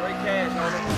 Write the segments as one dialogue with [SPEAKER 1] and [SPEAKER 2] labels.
[SPEAKER 1] Straight cash on it.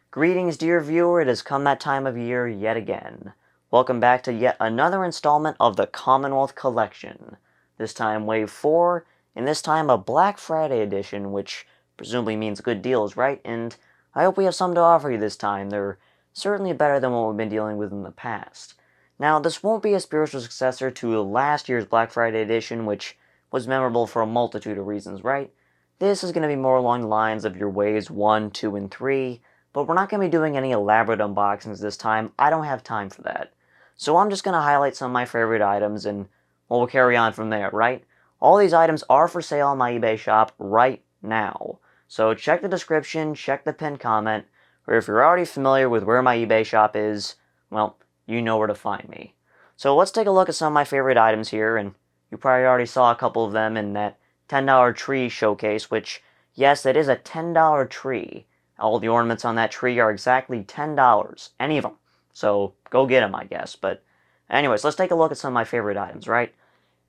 [SPEAKER 2] Greetings, dear viewer, it has come that time of year yet again. Welcome back to yet another installment of the Commonwealth Collection. This time Wave 4, and this time a Black Friday edition, which presumably means good deals, right? And I hope we have some to offer you this time. They're certainly better than what we've been dealing with in the past. Now, this won't be a spiritual successor to last year's Black Friday edition, which was memorable for a multitude of reasons, right? This is going to be more along the lines of your Waves 1, 2, and 3, but we're not going to be doing any elaborate unboxings this time. I don't have time for that. So I'm just going to highlight some of my favorite items, and we'll carry on from there, right? All these items are for sale on my eBay shop right now. So check the description, check the pinned comment, or if you're already familiar with where my eBay shop is, well, you know where to find me. So let's take a look at some of my favorite items here, and you probably already saw a couple of them in that $10 tree showcase, which, yes, it is a $10 tree. All the ornaments on that tree are exactly $10, any of them. So go get them, I guess. But anyways, let's take a look at some of my favorite items, right?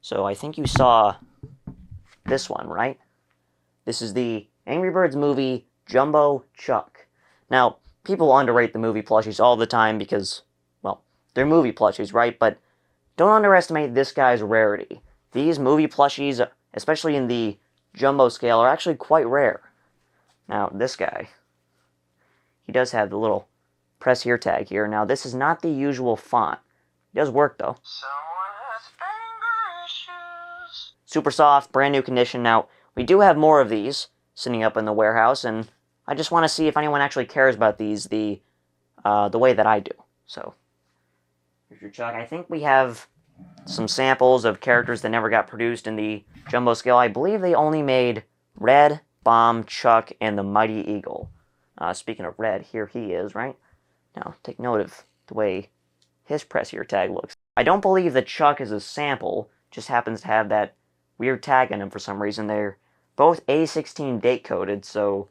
[SPEAKER 2] So I think you saw this one, right? This is the Angry Birds movie Jumbo Chuck. Now, people underrate the movie plushies all the time because, well, they're movie plushies, right? But don't underestimate this guy's rarity. These movie plushies, especially in the jumbo scale, are actually quite rare. Now, this guy, he does have the little press here tag here. Now, this is not the usual font. It does work, though. Super soft, brand new condition. Now, we do have more of these sitting up in the warehouse, and I just want to see if anyone actually cares about these the way that I do. So, here's your Chuck. I think we have some samples of characters that never got produced in the jumbo scale. I believe they only made Red, Bomb, Chuck, and the Mighty Eagle. Speaking of Red, here he is, right? Now, take note of the way his press here tag looks. I don't believe that Chuck is a sample, just happens to have that weird tag on him for some reason. They're both A16 date coded, so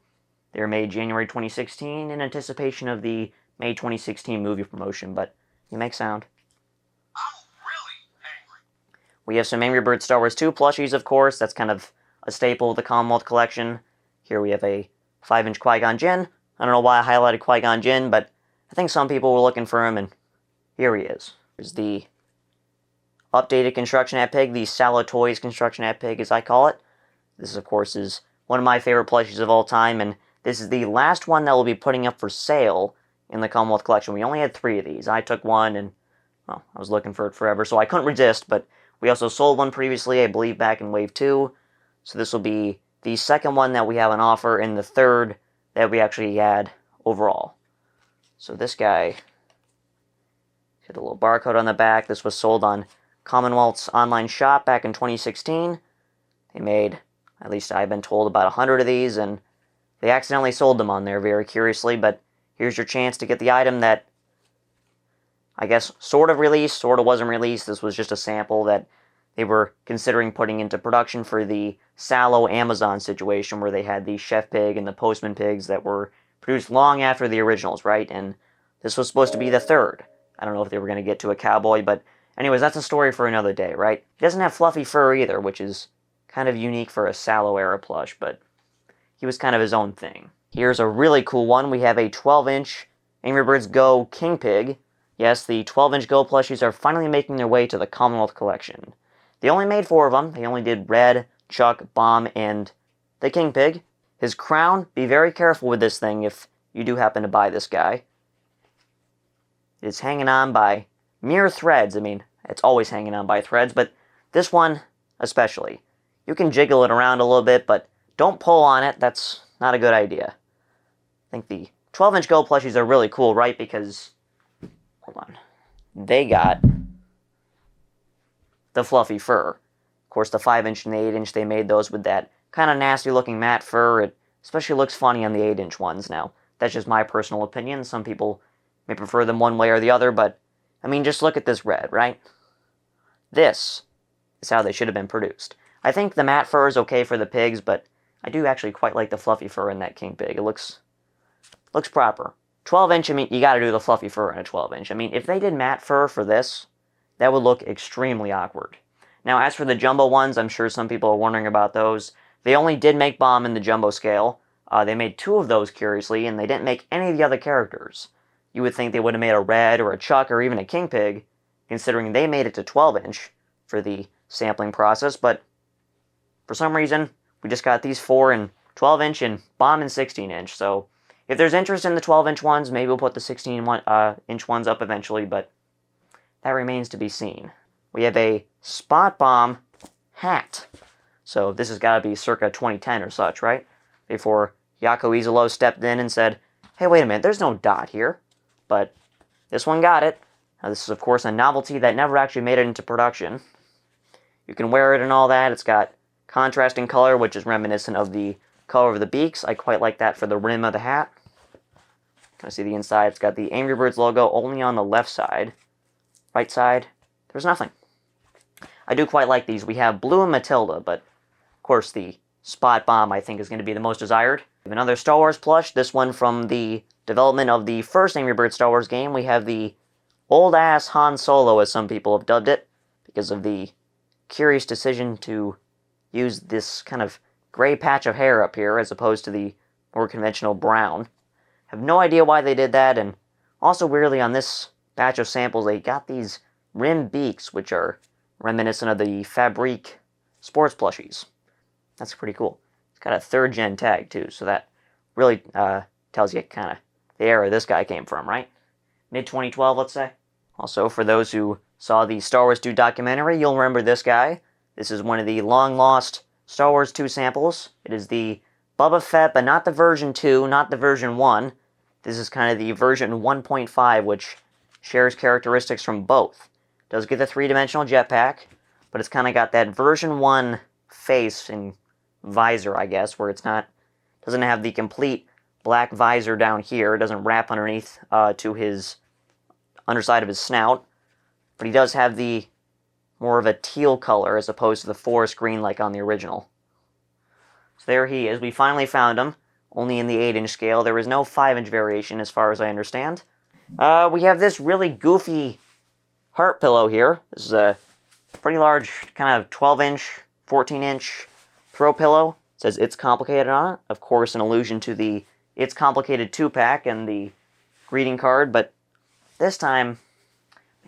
[SPEAKER 2] they were made January 2016 in anticipation of the May 2016 movie promotion, but you make sound. We have some Angry Birds Star Wars 2 plushies, of course. That's kind of a staple of the Commonwealth collection. Here we have a 5-inch Qui-Gon Jinn. I don't know why I highlighted Qui-Gon Jinn, but I think some people were looking for him, and here he is. Here's the updated Construction Hat Pig, the Sallow Toys Construction Hat Pig, as I call it. This, of course, is one of my favorite plushies of all time, and this is the last one that we'll be putting up for sale in the Commonwealth collection. We only had 3 of these. I took one, and, well, I was looking for it forever, so I couldn't resist, but we also sold one previously, I believe, back in Wave 2. So this will be the second one that we have on offer and the third that we actually had overall. So this guy had a little barcode on the back. This was sold on Commonwealth's online shop back in 2016. They made, at least I've been told, about 100 of these, and they accidentally sold them on there very curiously, but here's your chance to get the item that I guess sort of released, sort of wasn't released. This was just a sample that they were considering putting into production for the Sallow Amazon situation where they had the Chef Pig and the Postman Pigs that were produced long after the originals, right? And this was supposed to be the third. I don't know if they were going to get to a cowboy, but anyways, that's a story for another day, right? He doesn't have fluffy fur either, which is kind of unique for a Sallow era plush, but he was kind of his own thing. Here's a really cool one. We have a 12-inch Angry Birds Go King Pig. Yes, the 12-inch Go plushies are finally making their way to the Commonwealth collection. They only made 4 of them. They only did Red, Chuck, Bomb, and the King Pig. His crown, be very careful with this thing if you do happen to buy this guy. It's hanging on by mere threads. I mean, it's always hanging on by threads, but this one especially. You can jiggle it around a little bit, but don't pull on it. That's not a good idea. I think the 12-inch Go plushies are really cool, right? Because, hold on, they got the fluffy fur. Of course, the 5-inch and the 8-inch, they made those with that kind of nasty-looking matte fur. It especially looks funny on the 8-inch ones. Now, that's just my personal opinion. Some people may prefer them one way or the other, but, I mean, just look at this red, right? This is how they should have been produced. I think the matte fur is okay for the pigs, but I do actually quite like the fluffy fur in that King Pig. It looks proper. 12-inch, I mean, you gotta do the fluffy fur in a 12-inch. I mean, if they did matte fur for this, that would look extremely awkward. Now, as for the jumbo ones, I'm sure some people are wondering about those. They only did make Bomb in the jumbo scale. They made 2 of those, curiously, and they didn't make any of the other characters. You would think they would have made a Red or a Chuck or even a King Pig, considering they made it to 12-inch for the sampling process, but for some reason, we just got these 4 in 12-inch and Bomb in 16-inch, so if there's interest in the 12-inch ones, maybe we'll put the 16-inch ones up eventually, but that remains to be seen. We have a Spot Bomb hat. So this has got to be circa 2010 or such, right? Before Yako Izalo stepped in and said, hey, wait a minute, there's no dot here. But this one got it. Now, this is, of course, a novelty that never actually made it into production. You can wear it and all that. It's got contrasting color, which is reminiscent of the color of the beaks. I quite like that for the rim of the hat. Can I see the inside? It's got the Angry Birds logo only on the left side. Right side, there's nothing. I do quite like these. We have Blue and Matilda, but of course the Spot Bomb I think is going to be the most desired. We have another Star Wars plush, this one from the development of the first Angry Birds Star Wars game. We have the old-ass Han Solo, as some people have dubbed it, because of the curious decision to use this kind of gray patch of hair up here as opposed to the more conventional brown. Have no idea why they did that, and also weirdly on this batch of samples they got these rim beaks, which are reminiscent of the Fabrique sports plushies. That's pretty cool. It's got a 3rd gen tag too, so that really tells you kind of the era this guy came from, right? Mid-2012, let's say. Also, for those who saw the Star Wars 2 documentary, you'll remember this guy. This is one of the long-lost Star Wars 2 samples. It is the Boba Fett, but not the version 2, not the version 1. This is kind of the version 1.5, which shares characteristics from both. Does get the 3-dimensional jetpack, but it's kind of got that version 1 face and visor, I guess, where it's not, doesn't have the complete black visor down here. It doesn't wrap underneath to his underside of his snout, but he does have the more of a teal color as opposed to the forest green like on the original. So there he is. We finally found him, only in the 8-inch scale. There is no 5-inch variation as far as I understand. We have this really goofy heart pillow here. This is a pretty large kind of 12-inch, 14-inch throw pillow. It says It's Complicated on it. Of course, an allusion to the It's Complicated 2-pack and the greeting card, but this time,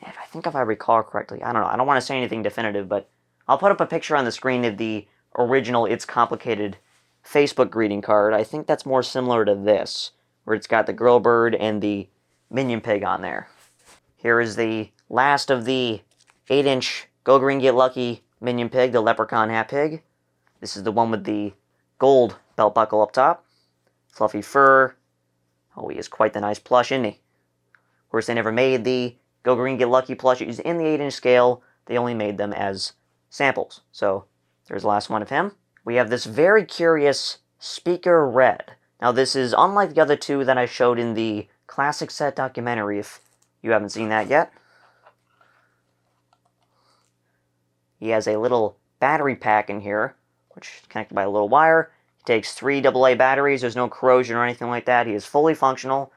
[SPEAKER 2] man, I think if I recall correctly, I don't know, I don't want to say anything definitive, but I'll put up a picture on the screen of the original It's Complicated Facebook greeting card. I think that's more similar to this, where it's got the girl bird and the minion pig on there. Here is the last of the 8-inch Go Green Get Lucky minion pig, the leprechaun hat pig. This is the one with the gold belt buckle up top. Fluffy fur. Oh, he is quite the nice plush, isn't he? Of course, they never made the Go Green Get Lucky plushies in the 8-inch scale. They only made them as samples. So, there's the last one of him. We have this very curious Speaker Red. Now, this is unlike the other 2 that I showed in the Classic Set documentary, if you haven't seen that yet. He has a little battery pack in here, which is connected by a little wire. He takes 3 AA batteries. There's no corrosion or anything like that. He is fully functional.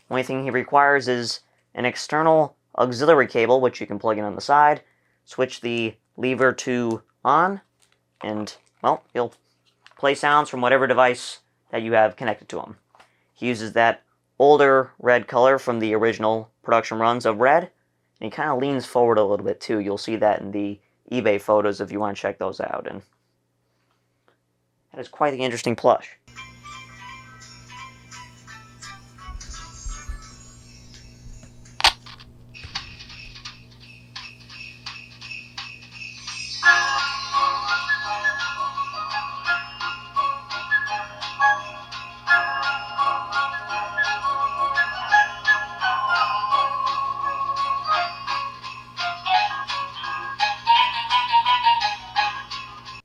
[SPEAKER 2] Only thing he requires is an external auxiliary cable, which you can plug in on the side. Switch the lever to on, and, well, he'll play sounds from whatever device that you have connected to him. He uses that older red color from the original production runs of Red, and he kind of leans forward a little bit too. You'll see that in the eBay photos if you want to check those out, and that is quite the interesting plush.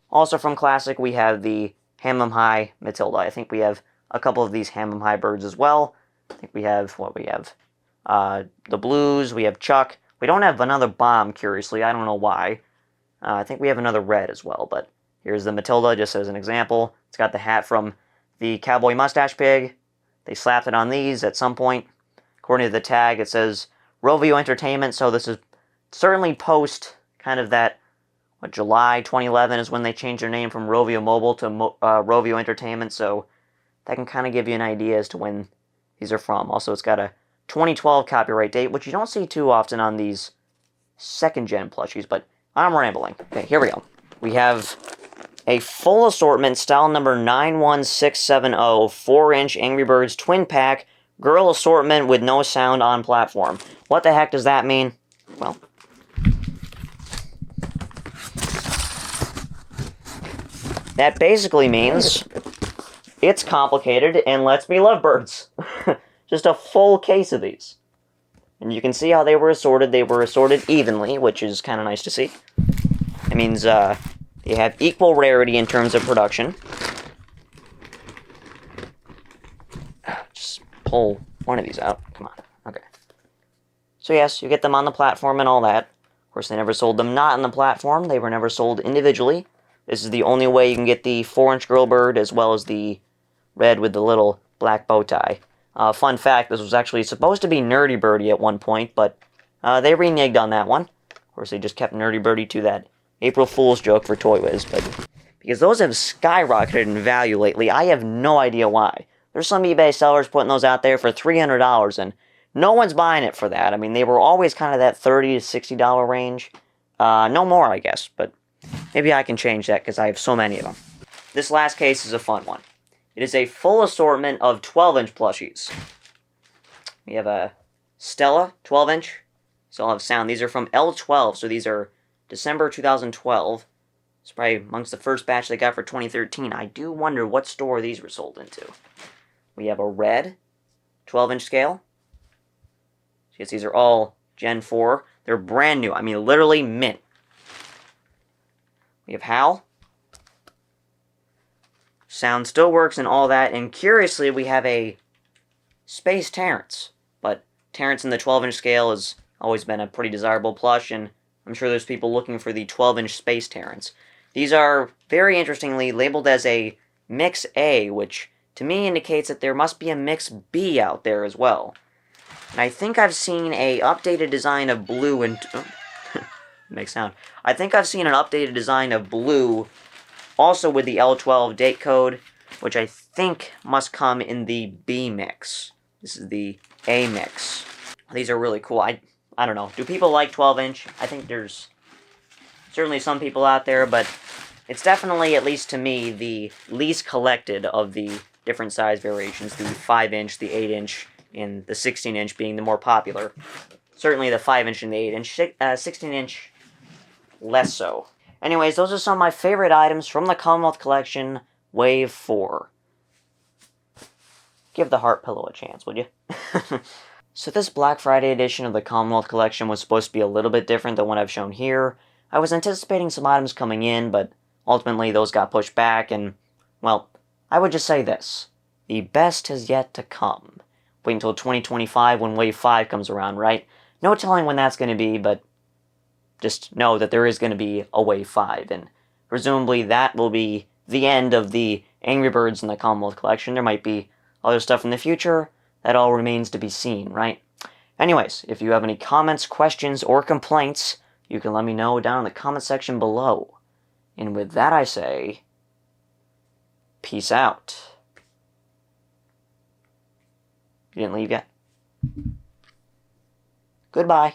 [SPEAKER 2] Also from Classic, we have the Ham High Matilda. I think we have a couple of these Ham High birds as well. I think we have, the Blues, we have Chuck. We don't have another Bomb, curiously. I don't know why. I think we have another Red as well, but here's the Matilda, just as an example. It's got the hat from the Cowboy Mustache Pig. They slapped it on these at some point. According to the tag, it says Rovio Entertainment, so this is certainly post kind of that, July 2011 is when they changed their name from Rovio Mobile to Rovio Entertainment, so that can kind of give you an idea as to when these are from. Also, it's got a 2012 copyright date, which you don't see too often on these second-gen plushies, but I'm rambling. Okay, here we go. We have a full assortment, style number 91670, 4-inch Angry Birds twin pack, girl assortment with no sound on platform. What the heck does that mean? Well, that basically means it's complicated and lets me love birds. Just a full case of these. And you can see how they were assorted. They were assorted evenly, which is kind of nice to see. It means they have equal rarity in terms of production. Just pull one of these out. Come on. Okay. So yes, you get them on the platform and all that. Of course, they never sold them not on the platform. They were never sold individually. This is the only way you can get the 4-inch girl bird as well as the red with the little black bow tie. Fun fact, this was actually supposed to be Nerdy Birdie at one point, but they reneged on that one. Of course, they just kept Nerdy Birdie to that April Fool's joke for Toy Wiz, but because those have skyrocketed in value lately, I have no idea why. There's some eBay sellers putting those out there for $300, and no one's buying it for that. I mean, they were always kind of that $30 to $60 range. No more, I guess, but maybe I can change that because I have so many of them. This last case is a fun one. It is a full assortment of 12-inch plushies. We have a Stella 12-inch. These all have sound. These are from L12, so these are December 2012. It's probably amongst the first batch they got for 2013. I do wonder what store these were sold into. We have a red 12-inch scale. Yes, these are all Gen 4. They're brand new. I mean, literally mint. We have Hal. Sound still works and all that. And curiously, we have a Space Terrence. But Terrence in the 12-inch scale has always been a pretty desirable plush, and I'm sure there's people looking for the 12-inch Space Terrence. These are, very interestingly, labeled as a Mix A, which to me indicates that there must be a Mix B out there as well. And I think I've seen a updated design of blue and... Oh, makes sound. I think I've seen an updated design of blue also with the L12 date code, which I think must come in the B mix. This is the A mix. These are really cool. I don't know. Do people like 12-inch? I think there's certainly some people out there, but it's definitely, at least to me, the least collected of the different size variations. The 5-inch, the 8-inch, and the 16-inch being the more popular. Certainly the 5-inch and the 8-inch. 16-inch, less so. Anyways, those are some of my favorite items from the Commonwealth Collection, Wave 4. Give the heart pillow a chance, would you? So this Black Friday edition of the Commonwealth Collection was supposed to be a little bit different than what I've shown here. I was anticipating some items coming in, but ultimately those got pushed back, and, well, I would just say this. The best has yet to come. Wait until 2025 when Wave 5 comes around, right? No telling when that's going to be, but just know that there is going to be a Wave 5, and presumably that will be the end of the Angry Birds in the Commonwealth Collection. There might be other stuff in the future. That all remains to be seen, right? Anyways, if you have any comments, questions, or complaints, you can let me know down in the comment section below. And with that I say, peace out. You didn't leave yet? Goodbye.